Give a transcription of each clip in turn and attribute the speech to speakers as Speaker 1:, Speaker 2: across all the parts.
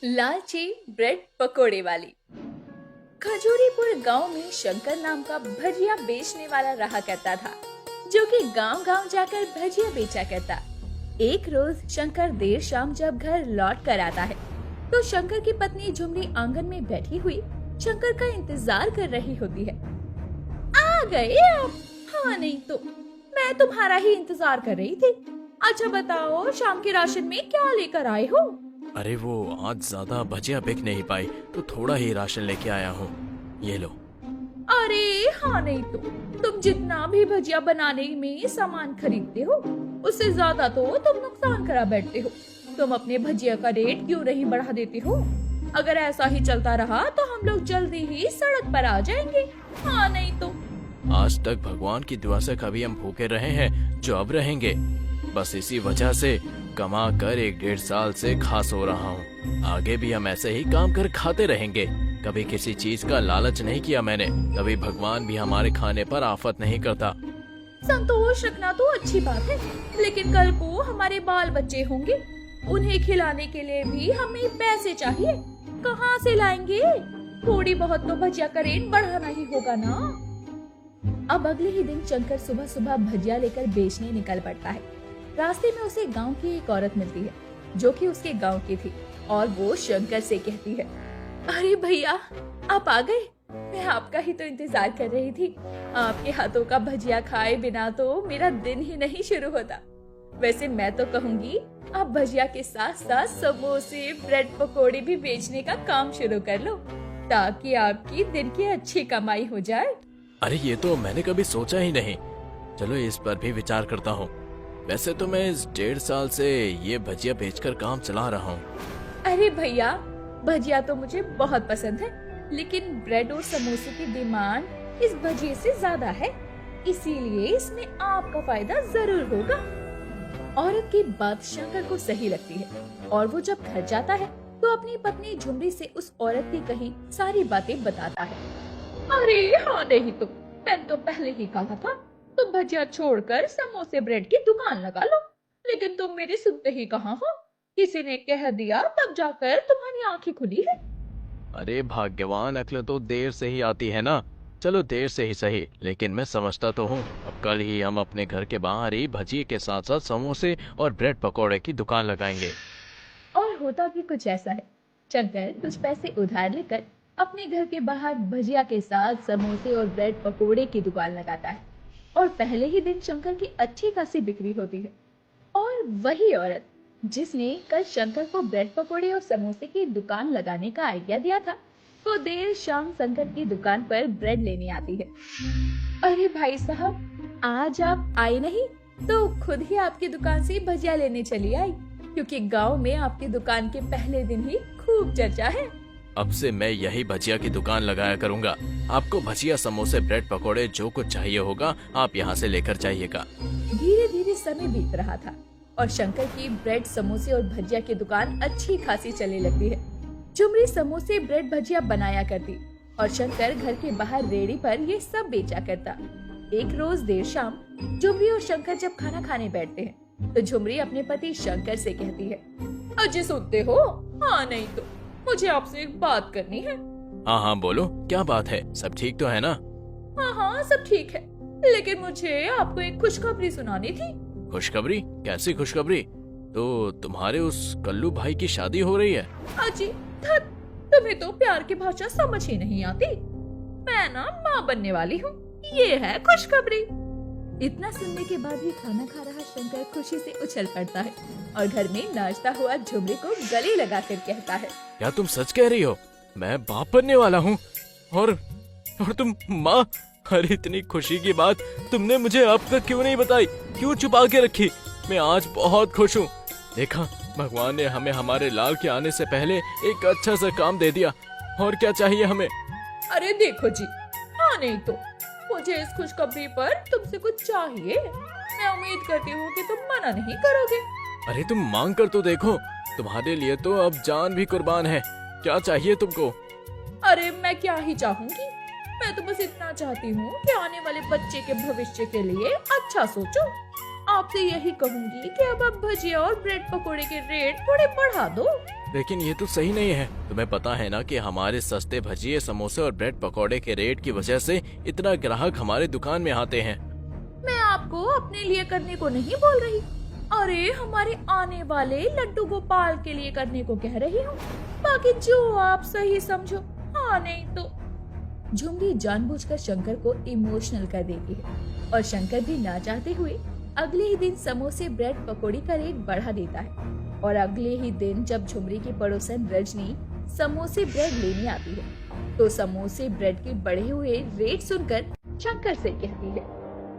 Speaker 1: लालची ब्रेड पकोड़े वाली। खजूरीपुर गांव में शंकर नाम का भजिया बेचने वाला रहा करता था, जो कि गांव-गांव जाकर भजिया बेचा करता। एक रोज शंकर देर शाम जब घर लौट कर आता है, तो शंकर की पत्नी झुमरी आंगन में बैठी हुई शंकर का इंतजार कर रही होती है। आ गए आप? हाँ नहीं तो मैं तुम्हारा ही इंतजार कर रही थी। अच्छा बताओ, शाम के राशन में क्या लेकर आए हो?
Speaker 2: अरे वो आज ज्यादा भजिया बिक नहीं पाई तो थोड़ा ही राशन लेके आया हूँ। ये लो।
Speaker 1: अरे हाँ नहीं तो तुम जितना भी भजिया बनाने में सामान खरीदते हो, उससे ज्यादा तो तुम नुकसान करा बैठते हो। तुम अपने भजिया का रेट क्यों नहीं बढ़ा देते हो? अगर ऐसा ही चलता रहा तो हम लोग जल्दी ही सड़क पर आ जाएंगे। हाँ नहीं तो।
Speaker 2: आज तक भगवान की दुआ से कभी हम भूखे रहे हैं जो अब रहेंगे। बस इसी वजह से कमा कर 1-1.5 साल से खास हो रहा हूँ। आगे भी हम ऐसे ही काम कर खाते रहेंगे। कभी किसी चीज का लालच नहीं किया मैंने। कभी भगवान भी हमारे खाने पर आफत नहीं करता।
Speaker 1: संतोष रखना तो अच्छी बात है, लेकिन कल को हमारे बाल बच्चे होंगे, उन्हें खिलाने के लिए भी हमें पैसे चाहिए। कहाँ से लाएंगे? थोड़ी बहुत तो भजिया का रेट बढ़ाना ही होगा ना। अब अगले ही दिन शंकर सुबह सुबह भजिया लेकर बेचने निकल पड़ता है। रास्ते में उसे गांव की एक औरत मिलती है, जो कि उसके गांव की थी, और वो शंकर से कहती है, अरे भैया, आप आ गए? मैं आपका ही तो इंतजार कर रही थी। आपके हाथों का भजिया खाए बिना तो मेरा दिन ही नहीं शुरू होता। वैसे मैं तो कहूँगी आप भजिया के साथ साथ समोसे, ब्रेड पकोड़े भी बेचने का काम शुरू कर लो, ताकि आपकी दिन की अच्छी कमाई हो जाए।
Speaker 2: अरे ये तो मैंने कभी सोचा ही नहीं। चलो इस पर भी विचार करता हूँ। वैसे तो मैं इस 1.5 साल से ये भजिया बेचकर काम चला रहा हूँ।
Speaker 1: अरे भैया, भजिया तो मुझे बहुत पसंद है, लेकिन ब्रेड और समोसे की डिमांड इस भजिए से ज्यादा है, इसीलिए इसमें आपका फायदा जरूर होगा। औरत की बात शंकर को सही लगती है, और वो जब घर जाता है तो अपनी पत्नी झुमरी से उस औरत की कही सारी बातें बताता है। अरे हाँ नहीं तो मैंने तो पहले ही कहा था तुम भजिया छोड़कर समोसे ब्रेड की दुकान लगा लो, लेकिन तुम मेरे सुनते ही कहाँ हो। किसी ने कह दिया तब जाकर तुम्हारी आंखें खुली है।
Speaker 2: अरे भाग्यवान, अक्ल तो देर से ही आती है ना। चलो देर से ही सही, लेकिन मैं समझता तो हूँ। अब कल ही हम अपने घर के बाहर ही भजिए के साथ साथ समोसे और ब्रेड पकौड़े की दुकान लगाएंगे।
Speaker 1: और होता भी कुछ ऐसा है। शंकर कुछ पैसे उधार लेकर अपने घर के बाहर भजिया के साथ समोसे और ब्रेड पकोड़े की दुकान लगाता है, और पहले ही दिन शंकर की अच्छी खासी बिक्री होती है। और वही औरत जिसने कल शंकर को ब्रेड पकोड़े और समोसे की दुकान लगाने का आइडिया दिया था, वो देर शाम शंकर की दुकान पर ब्रेड लेने आती है। अरे भाई साहब, आज आप आए नहीं तो खुद ही आपकी दुकान से भजिया लेने चली आई, क्योंकि गांव में आपकी दुकान के पहले दिन ही खूब चर्चा है।
Speaker 2: अब से मैं यही भजिया की दुकान लगाया करूंगा। आपको भजिया, समोसे, ब्रेड पकोड़े जो कुछ चाहिए होगा आप यहाँ से लेकर जाइएगा।
Speaker 1: धीरे धीरे समय बीत रहा था, और शंकर की ब्रेड, समोसे और भजिया की दुकान अच्छी खासी चलने लगती है। झुमरी समोसे, ब्रेड, भजिया बनाया करती, और शंकर घर के बाहर रेड़ी पर ये सब बेचा करता। एक रोज देर शाम झुमरी और शंकर जब खाना खाने बैठते हैं, तो झुमरी अपने पति शंकर से कहती है, अजय सुनते हो? हाँ नहीं तो मुझे आपसे एक बात करनी है।
Speaker 2: हाँ हाँ बोलो, क्या बात है? सब ठीक तो है ना?
Speaker 1: हाँ हाँ सब ठीक है, लेकिन मुझे आपको एक खुशखबरी सुनानी थी।
Speaker 2: खुशखबरी? कैसी खुशखबरी? तो तुम्हारे उस कल्लू भाई की शादी हो रही है?
Speaker 1: अजी धत, तुम्हें तो प्यार की भाषा समझ ही नहीं आती। मैं ना माँ बनने वाली हूँ, ये है खुशखबरी। इतना सुनने के बाद भी खाना खा रहा शंकर खुशी से उछल पड़ता है, और घर में नाचता हुआ झुमरी को गले लगाकर कहता है,
Speaker 2: क्या तुम सच कह रही हो? मैं बाप बनने वाला हूँ और तुम माँ? अरे इतनी खुशी की बात तुमने मुझे अब तक क्यों नहीं बताई? क्यों छुपा के रखी? मैं आज बहुत खुश हूँ। देखा, भगवान ने हमें हमारे लाल के आने से पहले एक अच्छा सा काम दे दिया। और क्या चाहिए हमें?
Speaker 1: अरे देखो जी, हाँ नहीं तो मुझे इस खुशखबरी पर तुमसे कुछ चाहिए। मैं उम्मीद करती हूँ कि तुम मना नहीं करोगे।
Speaker 2: अरे तुम मांग कर तो देखो, तुम्हारे लिए तो अब जान भी कुर्बान है। क्या चाहिए तुमको?
Speaker 1: अरे मैं क्या ही चाहूँगी, मैं तो बस इतना चाहती हूँ कि आने वाले बच्चे के भविष्य के लिए अच्छा सोचो। आपसे यही कहूँगी कि अब आप भजिया और ब्रेड पकोड़े के रेट थोड़े बढ़ा दो।
Speaker 2: लेकिन ये तो सही नहीं है। तुम्हें पता है ना कि हमारे सस्ते भजिए, समोसे और ब्रेड पकौड़े के रेट की वजह से इतना ग्राहक हमारे दुकान में आते हैं।
Speaker 1: मैं आपको अपने लिए करने को नहीं बोल रही, अरे हमारे आने वाले लड्डू गोपाल के लिए करने को कह रही हूँ। बाकी जो आप सही समझो। हाँ नहीं तो। झुमरी जानबूझकर शंकर को इमोशनल कर देती है और शंकर भी ना चाहते हुए अगले ही दिन समोसे ब्रेड पकौड़ी का रेट बढ़ा देता है। और अगले ही दिन जब झुमरी की पड़ोसन रजनी समोसे ब्रेड लेने आती है तो समोसे ब्रेड के बढ़े हुए रेट सुनकर शंकर से कहती है,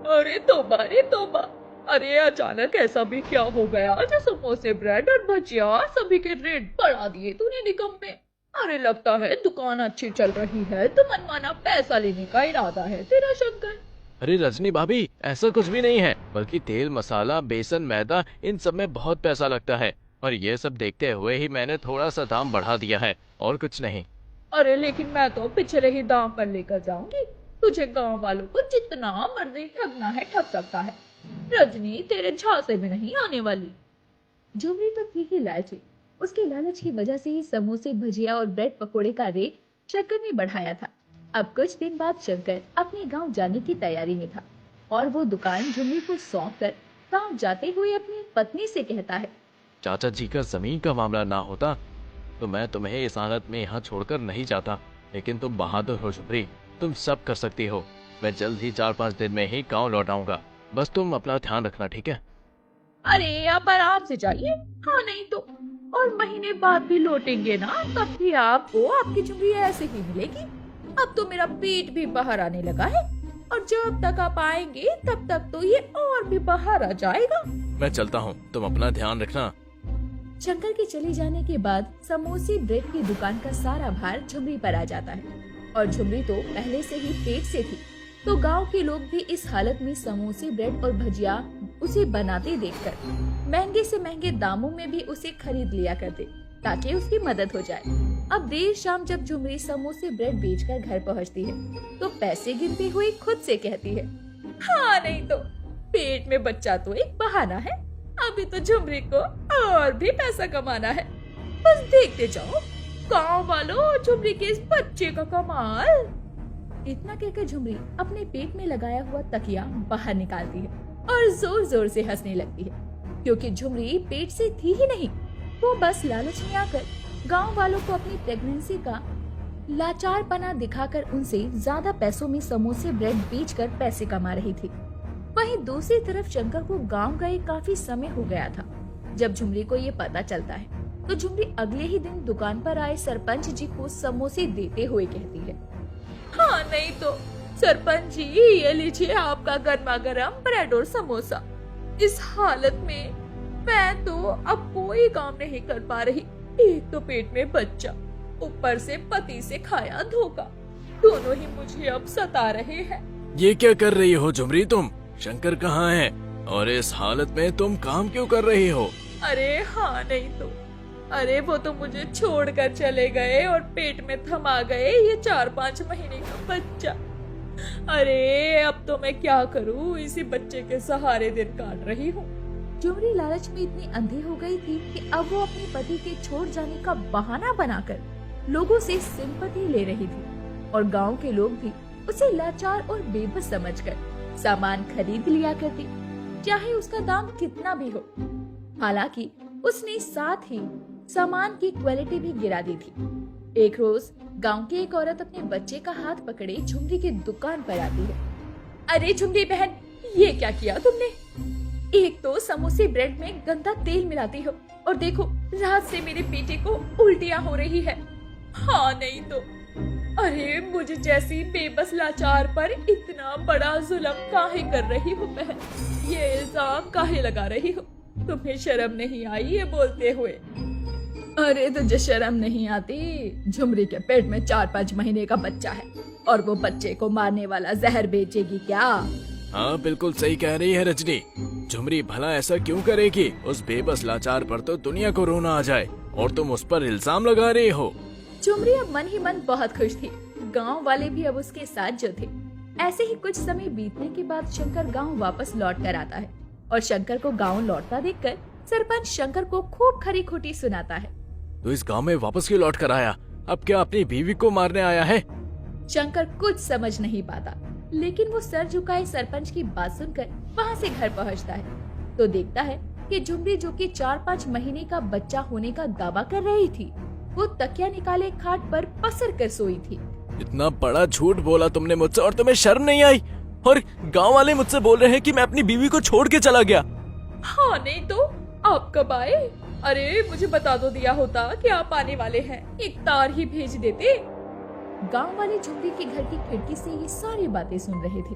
Speaker 3: अरे तोबा, अरे अचानक ऐसा भी क्या हो गया जो समोसे ब्रेड और भजिया सभी के रेट बढ़ा दिए तूने निकम्मे। अरे लगता है दुकान अच्छी चल रही है तो मनमाना पैसा लेने का इरादा है तेरा शंकर।
Speaker 2: अरे रजनी भाभी, ऐसा कुछ भी नहीं है, बल्कि तेल, मसाला, बेसन, मैदा, इन सब में बहुत पैसा लगता है और ये सब देखते हुए ही मैंने थोड़ा सा दाम बढ़ा दिया है और कुछ नहीं।
Speaker 3: अरे लेकिन मैं तो पिछले ही दाम पर लेकर जाऊंगी, तुझे गांव वालों को जितना मर्जी ठगना है ठग सकता है। रजनी तेरे झांसे में नहीं आने वाली।
Speaker 1: झुमरी तो थी ही लालची, उसके लालच की वजह से ही समोसे, भजिया और ब्रेड पकोड़े का रेट शंकर ने बढ़ाया था। अब कुछ दिन बाद शंकर अपने गांव जाने की तैयारी में था और वो दुकान झुमरी को सौंप कर गाँव जाते हुए अपनी पत्नी से कहता है,
Speaker 2: चाचा जी का जमीन का मामला ना होता तो मैं तुम्हें इस हालत में यहाँ छोड़कर नहीं जाता, लेकिन तुम बहादुर हो झुमरी, तुम सब कर सकती हो। मैं जल्द ही 4-5 दिन में ही गाँव लौट आऊंगा, बस तुम अपना ध्यान रखना, ठीक है?
Speaker 3: अरे आप आराम से जाइए। हाँ नहीं तो, और महीने बाद भी लौटेंगे ना, तब भी आपको आपकी झुमरी ऐसे ही मिलेगी। अब तो मेरा पेट भी बाहर आने लगा है और जब तक आप आएंगे तब तक तो ये और भी बाहर आ जाएगा।
Speaker 2: मैं चलता हूँ, तुम अपना ध्यान रखना।
Speaker 1: शंकर के चले जाने के बाद समोसे ब्रेड की दुकान का सारा भार झुमरी पर आ जाता है और झुमरी तो पहले से ही पेट से थी, तो गांव के लोग भी इस हालत में समोसे, ब्रेड और भजिया उसे बनाते देखकर महंगे से महंगे दामों में भी उसे खरीद लिया करते ताकि उसकी मदद हो जाए। अब देर शाम जब झुमरी समोसे ब्रेड बेचकर घर पहुंचती है तो पैसे गिनते हुए खुद से कहती है,
Speaker 3: हाँ नहीं तो, पेट में बच्चा तो एक बहाना है, अभी तो झुमरी को और भी पैसा कमाना है। बस देखते जाओ गांव वालों, झुमरी के इस बच्चे का कमाल।
Speaker 1: इतना कहकर झुमरी अपने पेट में लगाया हुआ तकिया बाहर निकालती है और जोर जोर से हंसने लगती है, क्योंकि झुमरी पेट से थी ही नहीं, वो बस लालच में आकर गांव वालों को अपनी प्रेगनेंसी का लाचारपना दिखाकर उनसे ज्यादा पैसों में समोसे ब्रेड बेचकर पैसे कमा रही थी। वहीं दूसरी तरफ शंकर को गांव गए काफी समय हो गया था। जब झुमरी को ये पता चलता है तो झुमरी अगले ही दिन दुकान पर आए सरपंच जी को समोसे देते हुए कहती है,
Speaker 3: हाँ नहीं तो सरपंच जी, ये लीजिए आपका गर्मा गर्म ब्रेड और समोसा। इस हालत में मैं तो अब कोई काम नहीं कर पा रही, एक तो पेट में बच्चा, ऊपर से पति से खाया धोखा, दोनों ही मुझे अब सता रहे हैं।
Speaker 2: ये क्या कर रही हो झुमरी तुम? शंकर कहाँ है और इस हालत में तुम काम क्यों कर रही हो?
Speaker 3: अरे हाँ नहीं तो, अरे वो तो मुझे छोड़कर चले गए और पेट में थमा गए ये 4-5 महीने का बच्चा। अरे अब तो मैं क्या करूँ, इसी बच्चे के सहारे दिन काट रही हूँ।
Speaker 1: झुमरी लालच में इतनी अंधी हो गई थी कि अब वो अपने पति के छोड़ जाने का बहाना बनाकर लोगों से सिंपैथी ले रही थी और गांव के लोग भी उसे लाचार और बेबस समझकर सामान खरीद लिया करते, चाहे उसका दाम कितना भी हो। हालांकि उसने साथ ही सामान की क्वालिटी भी गिरा दी थी। एक रोज गांव की एक औरत अपने बच्चे का हाथ पकड़े झुमरी की दुकान पर आती है।
Speaker 3: अरे झुमरी बहन, ये क्या किया तुमने? एक तो समोसे ब्रेड में गंदा तेल मिलाती हो और देखो रात से मेरे बेटे को उल्टियां हो रही है। हाँ नहीं तो, अरे मुझे जैसी बेबस लाचार पर इतना बड़ा जुल्म काहे कर रही हो बहन? ये इल्जाम काहे लगा रही हो? तुम्हें शर्म नहीं आई ये बोलते हुए?
Speaker 1: अरे तुझे शर्म नहीं आती? झुमरी के पेट में 4-5 महीने का बच्चा है और वो बच्चे को मारने वाला जहर बेचेगी क्या?
Speaker 2: हाँ बिल्कुल सही कह रही है रजनी। झुमरी भला ऐसा क्यों करेगी? उस बेबस लाचार पर तो दुनिया को रोना आ जाए और तुम उस पर इल्जाम लगा रही हो।
Speaker 1: झुमरी अब मन ही मन बहुत खुश थी। गांव वाले भी अब उसके साथ जो थे। ऐसे ही कुछ समय बीतने के बाद शंकर गांव वापस लौट कर आता है और शंकर को गांव लौटता देखकर सरपंच शंकर को खूब खरी खोटी सुनाता है।
Speaker 2: तू इस गांव में वापस क्यों लौट कर आया? अब क्या अपनी बीवी को मारने आया है?
Speaker 3: शंकर कुछ समझ नहीं पाता, लेकिन वो सर झुकाए सरपंच की बात सुनकर वहाँ से घर पहुँचता है तो देखता है कि झुमरी, जो कि 4-5 महीने का बच्चा होने का दावा कर रही थी, वो तकिया निकाले खाट पर पसर कर सोई थी।
Speaker 2: इतना बड़ा झूठ बोला तुमने मुझसे और तुम्हें शर्म नहीं आई? और गांव वाले मुझसे बोल रहे हैं कि मैं अपनी बीवी को छोड़ के चला गया।
Speaker 3: हाँ नहीं तो आप कब आए? अरे मुझे बता दो दिया होता कि आप आने वाले हैं, एक तार ही भेज देते। गांव वाले झुमरी के घर की खिड़की से ये सारी बातें सुन रहे थे,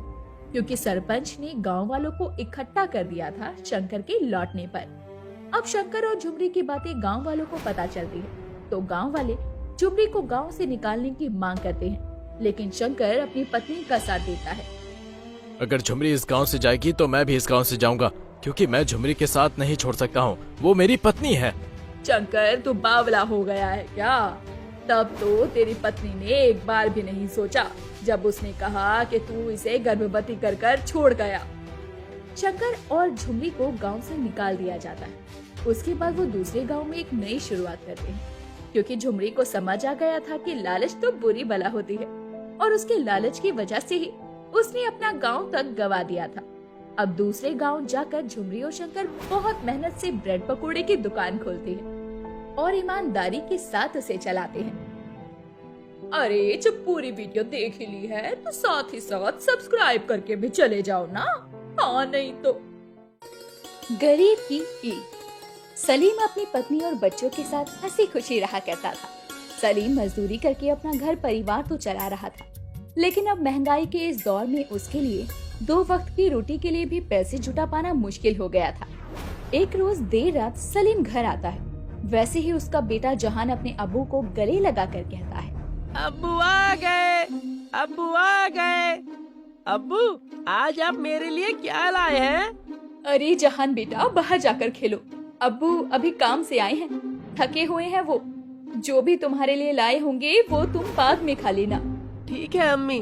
Speaker 3: क्योंकि सरपंच ने गांव वालों को इकट्ठा कर दिया था शंकर के लौटने पर। अब शंकर और झुमरी की बातें गांव वालों को पता चलती है तो गांव वाले झुमरी को गांव से निकालने की मांग करते हैं, लेकिन शंकर अपनी पत्नी का साथ देता है।
Speaker 2: अगर झुमरी इस गांव से जाएगी तो मैं भी इस गांव से जाऊंगा, क्योंकि मैं झुमरी के साथ नहीं छोड़ सकता हूँ, वो मेरी पत्नी है।
Speaker 3: शंकर तू बावला हो गया है क्या? तब तो तेरी पत्नी ने एक बार भी नहीं सोचा जब उसने कहा कि तू इसे गर्भवती कर कर छोड़ गया। शंकर और झुमरी को गांव से निकाल दिया जाता है। उसके बाद वो दूसरे गांव में एक नई शुरुआत करते हैं, क्योंकि झुमरी को समझ आ गया था कि लालच तो बुरी बला होती है और उसके लालच की वजह से ही उसने अपना गांव तक गवा दिया था। अब दूसरे गांव जाकर झुमरी और शंकर बहुत मेहनत से ब्रेड पकोड़े की दुकान खोलते हैं और ईमानदारी के साथ उसे चलाते हैं। अरे जब पूरी वीडियो देख ही ली है तो साथ ही साथ सब्सक्राइब करके भी चले जाओ ना, हाँ नहीं तो। गरीब की ईद। सलीम अपनी पत्नी और बच्चों के साथ हंसी खुशी रहा करता था। सलीम मजदूरी करके अपना घर परिवार तो चला रहा था, लेकिन अब महंगाई के इस दौर में उसके लिए 2 वक्त की रोटी के लिए भी पैसे जुटा पाना मुश्किल हो गया था। एक रोज देर रात सलीम घर आता है। वैसे ही उसका बेटा जहान अपने अब्बू को गले लगा कर कहता है,
Speaker 4: अब्बू आ गए, अब्बू आ गए। अब्बू आज आप मेरे लिए क्या लाए हैं?
Speaker 3: अरे जहान बेटा बाहर जाकर खेलो, अब्बू अभी काम से आए हैं, थके हुए हैं वो। जो भी तुम्हारे लिए लाए होंगे वो तुम बाद में खा लेना।
Speaker 4: ठीक है अम्मी,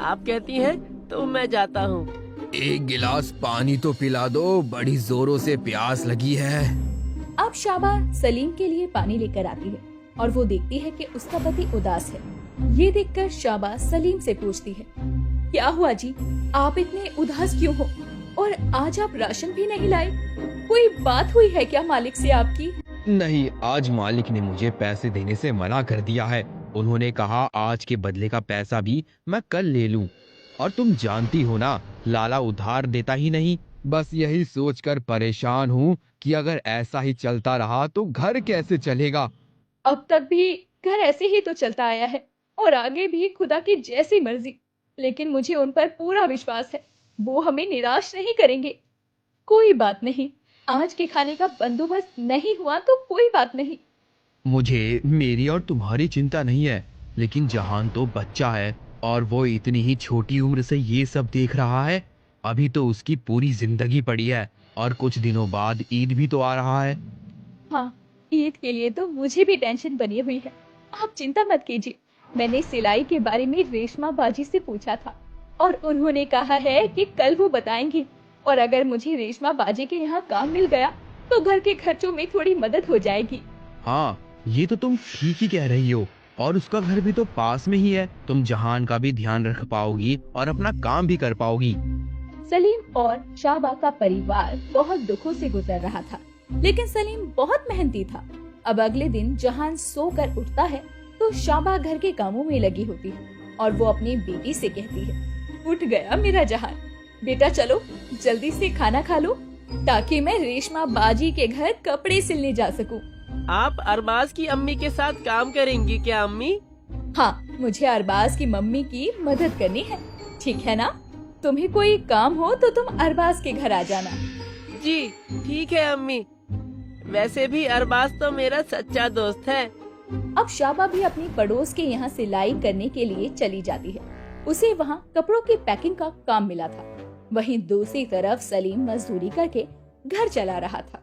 Speaker 4: आप कहती हैं तो मैं जाता हूँ।
Speaker 5: एक गिलास पानी तो पिला दो, बड़ी जोरों से प्यास लगी है।
Speaker 3: अब शाबा सलीम के लिए पानी लेकर आती है और वो देखती है कि उसका पति उदास है। ये देखकर शाबा सलीम से पूछती है, क्या हुआ जी, आप इतने उदास क्यों हो और आज आप राशन भी नहीं लाए? कोई बात हुई है क्या मालिक से आपकी?
Speaker 5: नहीं, आज मालिक ने मुझे पैसे देने से मना कर दिया है। उन्होंने कहा आज के बदले का पैसा भी मैं कल ले लूं। और तुम जानती हो ना, लाला उधार देता ही नहीं। बस यही सोचकर परेशान हूँ कि अगर ऐसा ही चलता रहा तो घर कैसे चलेगा।
Speaker 3: अब तक भी घर ऐसे ही तो चलता आया है और आगे भी खुदा की जैसी मर्जी, लेकिन मुझे उन पर पूरा विश्वास है, वो हमें निराश नहीं करेंगे। कोई बात नहीं, आज के खाने का बंदोबस्त नहीं हुआ तो कोई बात नहीं।
Speaker 5: मुझे मेरी और तुम्हारी चिंता नहीं है, लेकिन जहान तो बच्चा है और वो इतनी ही छोटी उम्र से ये सब देख रहा है। अभी तो उसकी पूरी जिंदगी पड़ी है और कुछ दिनों बाद ईद भी तो आ रहा है।
Speaker 3: हाँ, ईद के लिए तो मुझे भी टेंशन बनी हुई है, आप चिंता मत कीजिए। मैंने सिलाई के बारे में रेशमा बाजी से पूछा था और उन्होंने कहा है कि कल वो बताएंगी, और अगर मुझे रेशमा बाजी के यहाँ काम मिल गया तो घर के खर्चों में थोड़ी मदद हो जाएगी।
Speaker 5: हाँ, ये तो तुम ठीक ही कह रही हो, और उसका घर भी तो पास में ही है। तुम जहान का भी ध्यान रख पाओगी और अपना काम भी कर पाओगी।
Speaker 3: सलीम और शाबा का परिवार बहुत दुखों से गुजर रहा था, लेकिन सलीम बहुत मेहनती था। अब अगले दिन जहान सोकर उठता है तो शाबा घर के कामों में लगी होती है और वो अपनी बेटी से कहती है, उठ गया मेरा जहान, बेटा चलो जल्दी से खाना खा लो ताकि मैं रेशमा बाजी के घर कपड़े सिलने जा सकूं।
Speaker 4: आप अरबाज की अम्मी के साथ काम करेंगी क्या अम्मी?
Speaker 3: हाँ, मुझे अरबाज की मम्मी की मदद करनी है, ठीक है ना? तुम्हें कोई काम हो तो तुम अरबाज के घर आ जाना।
Speaker 4: जी ठीक है अम्मी, वैसे भी अरबाज तो मेरा सच्चा दोस्त है।
Speaker 3: अब शाबा भी अपनी पड़ोस के यहाँ सिलाई करने के लिए चली जाती है। उसे वहाँ कपड़ों की पैकिंग का काम मिला था। वहीं दूसरी तरफ सलीम मजदूरी करके घर चला रहा था।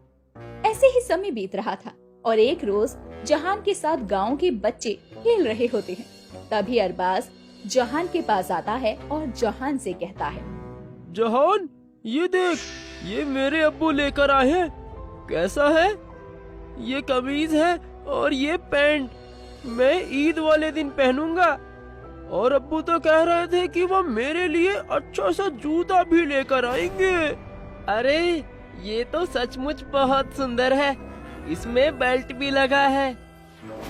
Speaker 3: ऐसे ही समय बीत रहा था और एक रोज जहान के साथ गांव के बच्चे खेल रहे होते हैं। तभी अरबाज जहान के पास आता है और जहान से कहता है,
Speaker 4: जहान ये देख, ये मेरे अब्बू लेकर आए हैं। कैसा है? ये कमीज है और ये पैंट मैं ईद वाले दिन पहनूंगा। और अब्बू तो कह रहे थे कि वो मेरे लिए अच्छा सा जूता भी लेकर आएंगे। अरे ये तो सचमुच बहुत सुंदर है, इसमें बेल्ट भी लगा है।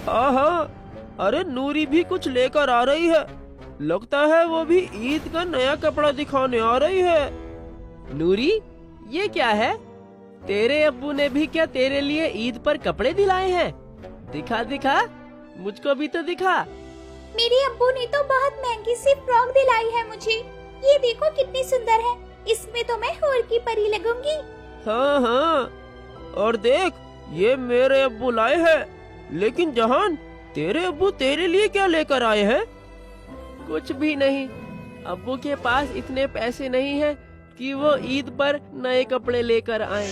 Speaker 4: हाँ हाँ, अरे नूरी भी कुछ लेकर आ रही है, लगता है वो भी ईद का नया कपड़ा दिखाने आ रही है। नूरी, ये क्या है? तेरे अब्बू ने भी क्या तेरे लिए ईद पर कपड़े दिलाए हैं? दिखा दिखा, मुझको भी तो दिखा।
Speaker 1: मेरे अब्बू ने तो बहुत महंगी सी फ्रॉक दिलाई है मुझे। ये देखो कितनी सुंदर है, इसमें तो मैं हूर की परी लगूंगी।
Speaker 4: हाँ हाँ, और देख ये मेरे अब्बू लाए हैं। लेकिन जहान, तेरे अब्बू तेरे लिए क्या लेकर आए हैं? कुछ भी नहीं, अब्बू के पास इतने पैसे नहीं हैं कि वो ईद पर नए कपड़े लेकर आए।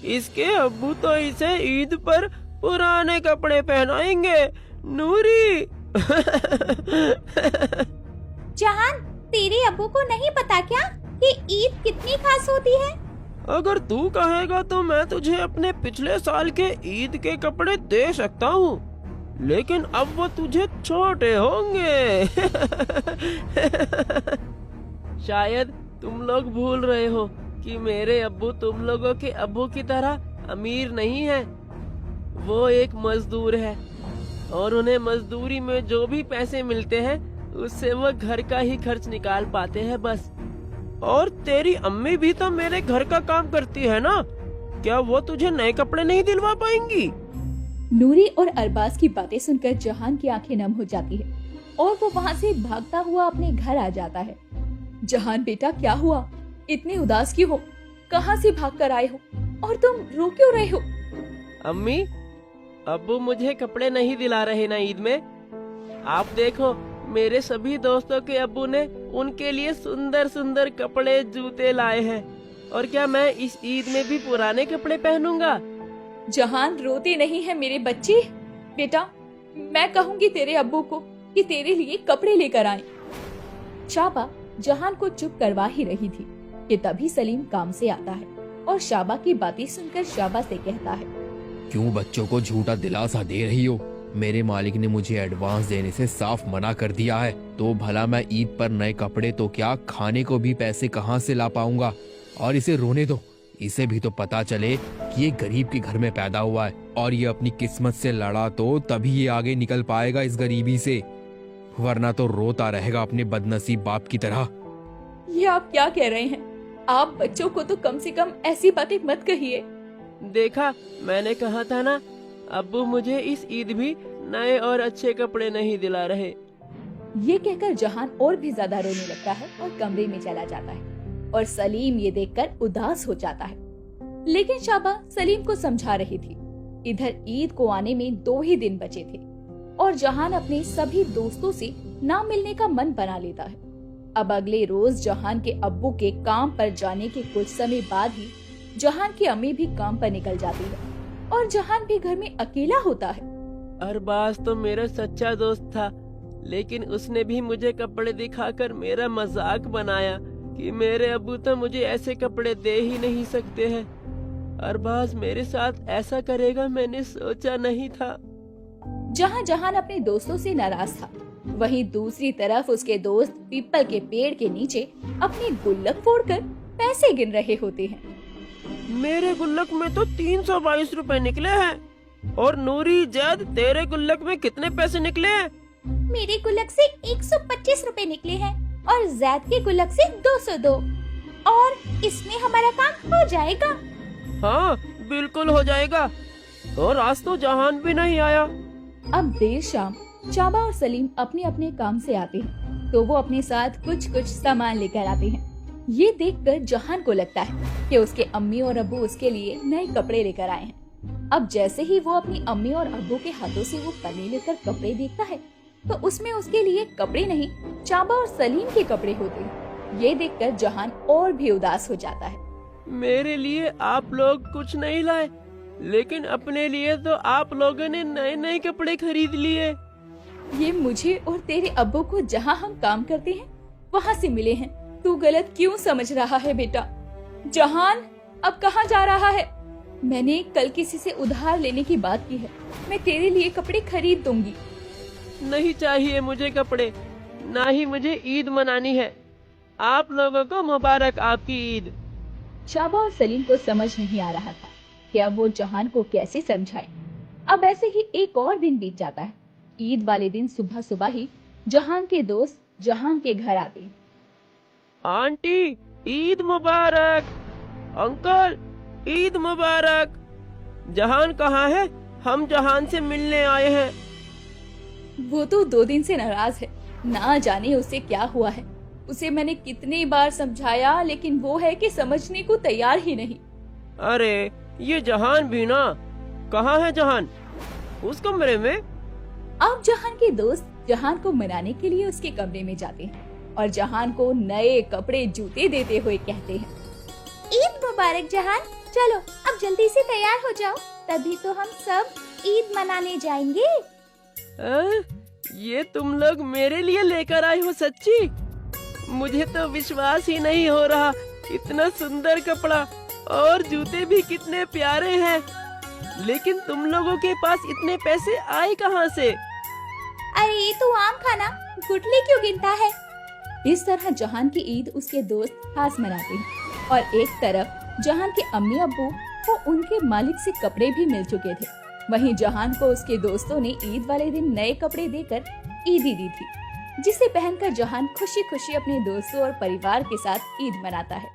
Speaker 4: इसके अब्बू तो इसे ईद पर पुराने कपड़े पहनाएंगे। नूरी।
Speaker 1: जहान, तेरे अब्बू को नहीं पता क्या कि ईद कितनी खास होती है?
Speaker 4: अगर तू कहेगा तो मैं तुझे अपने पिछले साल के ईद के कपड़े दे सकता हूँ, लेकिन अब वो तुझे छोटे होंगे। शायद तुम लोग भूल रहे हो कि मेरे अब्बू तुम लोगों के अब्बू की तरह अमीर नहीं है। वो एक मजदूर है और उन्हें मजदूरी में जो भी पैसे मिलते हैं उससे वो घर का ही खर्च निकाल पाते हैं बस। और तेरी अम्मी भी तो मेरे घर का काम करती है ना, क्या वो तुझे नए कपड़े नहीं दिलवा पाएंगी?
Speaker 3: नूरी और अरबाज की बातें सुनकर जहान की आंखें नम हो जाती है और वो वहाँ से भागता हुआ अपने घर आ जाता है। जहान बेटा, क्या हुआ? इतने उदास क्यों हो? कहाँ से भाग कर आए हो और तुम रो क्यों रहे हो?
Speaker 4: अम्मी, अब्बू मुझे कपड़े नहीं दिला रहे ना ईद में। आप देखो, मेरे सभी दोस्तों के अब्बू ने उनके लिए सुंदर सुंदर कपड़े जूते लाए हैं, और क्या मैं इस ईद में भी पुराने कपड़े पहनूंगा?
Speaker 3: जहान, रोते नहीं है मेरे बच्चे। बेटा, मैं कहूँगी तेरे अब्बू को कि तेरे लिए कपड़े लेकर आए। शाबा जहान को चुप करवा ही रही थी कि तभी सलीम काम से आता है और शाबा की बातें सुनकर शाबा से कहता है,
Speaker 5: क्यों बच्चों को झूठा दिलासा दे रही हो? मेरे मालिक ने मुझे एडवांस देने से साफ मना कर दिया है, तो भला मैं ईद पर नए कपड़े तो क्या, खाने को भी पैसे कहाँ से ला पाऊंगा? और इसे रोने दो, इसे भी तो पता चले कि ये गरीब के घर में पैदा हुआ है और ये अपनी किस्मत से लड़ा तो तभी ये आगे निकल पाएगा इस गरीबी से, वरना तो रोता रहेगा अपने बदनसीब बाप की तरह।
Speaker 3: ये आप क्या कह रहे हैं? आप बच्चों को तो कम से कम ऐसी बातें मत कहिए।
Speaker 4: देखा, मैंने कहा था ना, अब्बू मुझे इस ईद भी नए और अच्छे कपड़े नहीं दिला रहे।
Speaker 3: ये कहकर जहान और भी ज्यादा रोने लगता है और कमरे में चला जाता है और सलीम ये देखकर उदास हो जाता है। लेकिन शाबा सलीम को समझा रही थी। इधर ईद को आने में 2 ही दिन बचे थे और जहान अपने सभी दोस्तों से ना मिलने का मन बना लेता है। अब अगले रोज जहान के अब्बू के काम पर जाने के कुछ समय बाद ही जहान की अम्मी भी काम पर निकल जाती है और जहान भी घर में अकेला होता है।
Speaker 4: अरबाज तो मेरा सच्चा दोस्त था, लेकिन उसने भी मुझे कपड़े दिखाकर मेरा मजाक बनाया कि मेरे अब्बू तो मुझे ऐसे कपड़े दे ही नहीं सकते हैं। अरबाज मेरे साथ ऐसा करेगा मैंने सोचा नहीं था।
Speaker 3: जहाँ जहान अपने दोस्तों से नाराज था, वहीं दूसरी तरफ उसके दोस्त पीपल के पेड़ के नीचे अपनी गुल्लक फोड़कर पैसे गिन रहे होते हैं।
Speaker 4: मेरे गुल्लक में तो 322 रुपए निकले हैं। और नूरी, जैद, तेरे गुल्लक में कितने पैसे निकले हैं?
Speaker 1: मेरे गुल्लक से 125 रुपए निकले हैं और जैद के गुल्लक से 202, और इसमें हमारा काम हो जाएगा।
Speaker 4: हाँ, बिल्कुल हो जाएगा। और आज तो जहान भी नहीं आया।
Speaker 3: अब देर शाम शाबा और सलीम अपने अपने काम से आते हैं, तो वो अपने साथ कुछ कुछ सामान लेकर आते हैं। ये देखकर जहान को लगता है कि उसके अम्मी और अब्बू उसके लिए नए कपड़े लेकर आए हैं। अब जैसे ही वो अपनी अम्मी और अब्बू के हाथों से वो पन्नी लेकर कपड़े देखता है, तो उसमें उसके लिए कपड़े नहीं, शाबा और सलीम के कपड़े होते हैं। ये देखकर जहान और भी उदास हो जाता है।
Speaker 4: मेरे लिए आप लोग कुछ नहीं लाए, लेकिन अपने लिए तो आप लोगों ने नए नए कपड़े खरीद लिए।
Speaker 3: ये मुझे और तेरे अब्बू को जहाँ हम काम करते हैं वहाँ से मिले हैं। तू गलत क्यों समझ रहा है बेटा? जहान अब कहाँ जा रहा है? मैंने कल किसी से उधार लेने की बात की है। मैं तेरे लिए कपड़े खरीद दूंगी।
Speaker 4: नहीं चाहिए मुझे कपड़े, ना ही मुझे ईद मनानी है। आप लोगों को मुबारक आपकी ईद।
Speaker 3: शाबा और सलीम को समझ नहीं आ रहा था कि अब वो जहान को कैसे समझाए। अब ऐसे ही एक और दिन बीत जाता है। ईद वाले दिन सुबह सुबह ही जहान के दोस्त जहान के घर आते हैं।
Speaker 4: आंटी ईद मुबारक। अंकल ईद मुबारक। जहान कहाँ है? हम जहान से मिलने आए हैं।
Speaker 3: वो तो 2 दिन से नाराज है, ना जाने उसे क्या हुआ है। उसे मैंने कितनी बार समझाया लेकिन वो है कि समझने को तैयार ही नहीं।
Speaker 4: अरे ये जहान भी ना। कहाँ है जहान? उस कमरे में।
Speaker 3: अब जहान के दोस्त जहान को मनाने के लिए उसके कमरे में जाते हैं और जहान को नए कपड़े जूते देते हुए कहते हैं,
Speaker 1: ईद मुबारक जहान, चलो अब जल्दी से तैयार हो जाओ, तभी तो हम सब ईद मनाने जाएंगे।
Speaker 4: ये तुम लोग मेरे लिए लेकर आए हो? सच्ची? मुझे तो विश्वास ही नहीं हो रहा। इतना सुंदर कपड़ा और जूते भी कितने प्यारे हैं। लेकिन तुम लोगों के पास इतने पैसे आए कहाँ से?
Speaker 1: अरे ये तो आम खाना, गुटली क्यों गिनता है?
Speaker 3: इस तरह जहान की ईद उसके दोस्त खास मनाते हैं और एक तरफ जहान के अम्मी अब्बू को उनके मालिक से कपड़े भी मिल चुके थे। वहीं जहान को उसके दोस्तों ने ईद वाले दिन नए कपड़े देकर ईदी दी थी, जिसे पहनकर जहान खुशी खुशी अपने दोस्तों और परिवार के साथ ईद मनाता है।